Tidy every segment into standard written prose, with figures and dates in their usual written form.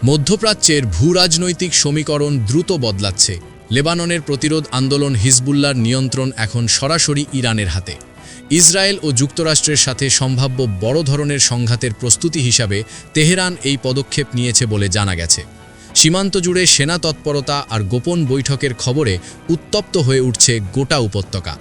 মধ্যপ্রাচ্যের ভূরাজনৈতিক সমীকরণ দ্রুত বদলাচ্ছে। লেবাননের প্রতিরোধ আন্দোলন হিজবুল্লাহর নিয়ন্ত্রণ এখন সরাসরি ইরানের হাতে। ইসরায়েল ও যুক্তরাষ্ট্রের সাথে সম্ভাব্য বড় ধরনের সংঘাতের প্রস্তুতি হিসাবে তেহরান এই পদক্ষেপ নিয়েছে বলে জানা গেছে। সীমান্ত জুড়ে সেনা তৎপরতা আর গোপন বৈঠকের খবরে উত্তপ্ত হয়ে উঠছে গোটা উপত্যকা।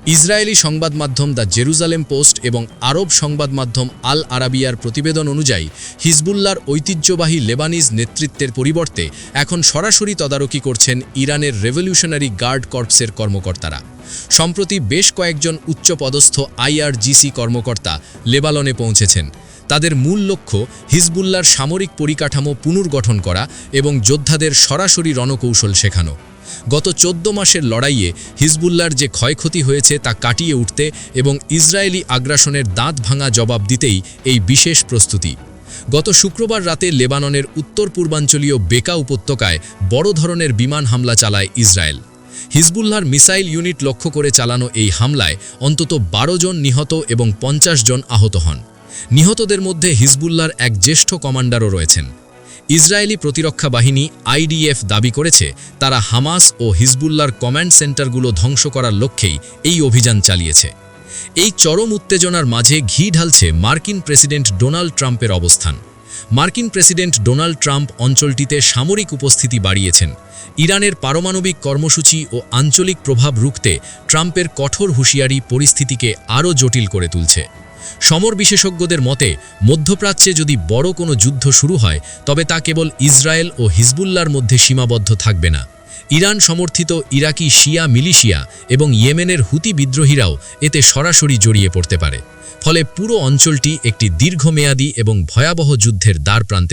ইসরায়েলি সংবাদ মাধ্যম দ্য জেরুজালেম পোস্ট এবং আরব সংবাদ মাধ্যম আল আরাবিয়ার প্রতিবেদন অনুযায়ী হিজবুল্লাহর ঐতিহ্যবাহী লেবানিজ নেতৃত্বের পরিবর্তে এখন সরাসরি তদারকি করছেন ইরানের রেভলিউশনারি গার্ড কর্পসের কর্মকর্তারা। সম্প্রতি বেশ কয়েকজন উচ্চপদস্থ আইআরজিসি কর্মকর্তা লেবাননে পৌঁছেছেন। তাদের মূল লক্ষ্য হিজবুল্লাহর সামরিক পরিকাঠামো পুনর্গঠন করা এবং যোদ্ধাদের সরাসরি রণকৌশল শেখানো। গত 14 মাসের লড়াইয়ে হিজবুল্লাহর যে ক্ষয়ক্ষতি হয়েছে তা কাটিয়ে উঠতে এবং ইসরায়েলি আগ্রাসনের দাঁত ভাঙা জবাব দিতেই এই বিশেষ প্রস্তুতি। গত শুক্রবার রাতে লেবাননের উত্তর পূর্বাঞ্চলীয় বেকা উপত্যকায় বড় ধরনের বিমান হামলা চালায় ইসরায়েল। হিজবুল্লাহর মিসাইল ইউনিট লক্ষ্য করে চালানো এই হামলায় অন্তত 12 জন নিহত এবং 50 জন আহত হন। নিহতদের মধ্যে হিজবুল্লাহর এক জ্যেষ্ঠ কমান্ডারও রয়েছেন। ইসরায়েলি প্রতিরক্ষা বাহিনী আইডিএফ দাবি করেছে তারা হামাস ও হিজবুল্লাহর কমান্ড সেন্টারগুলো ধ্বংস করার লক্ষ্যেই এই অভিযান চালিয়েছে। এই চরম উত্তেজনার মাঝে ঘি ঢালছে মার্কিন প্রেসিডেন্ট ডোনাল্ড ট্রাম্পের অবস্থান। মার্কিন প্রেসিডেন্ট ডোনাল্ড ট্রাম্প অঞ্চলটিতে সামরিক উপস্থিতি বাড়িয়েছেন। ইরানের পারমাণবিক কর্মসূচি ও আঞ্চলিক প্রভাব রুখতে ট্রাম্পের কঠোর হুঁশিয়ারি পরিস্থিতিকে আরও জটিল করে তুলছে। সমর বিশেষজ্ঞদের মতে মধ্যপ্রাচ্যে যদি বড় কোনো যুদ্ধ শুরু হয় তবে তা কেবল ইসরায়েল ও হিজবুল্লাহর মধ্যে সীমাবদ্ধ থাকবে না। ইরান সমর্থিত ইরাকি শিয়া মিলিশিয়া এবং ইয়েমেনের হুতি বিদ্রোহীরাও এতে সরাসরি জড়িয়ে পড়তে পারে। ফলে পুরো অঞ্চলটি একটি দীর্ঘমেয়াদী এবং ভয়াবহ যুদ্ধের দ্বারপ্রান্তে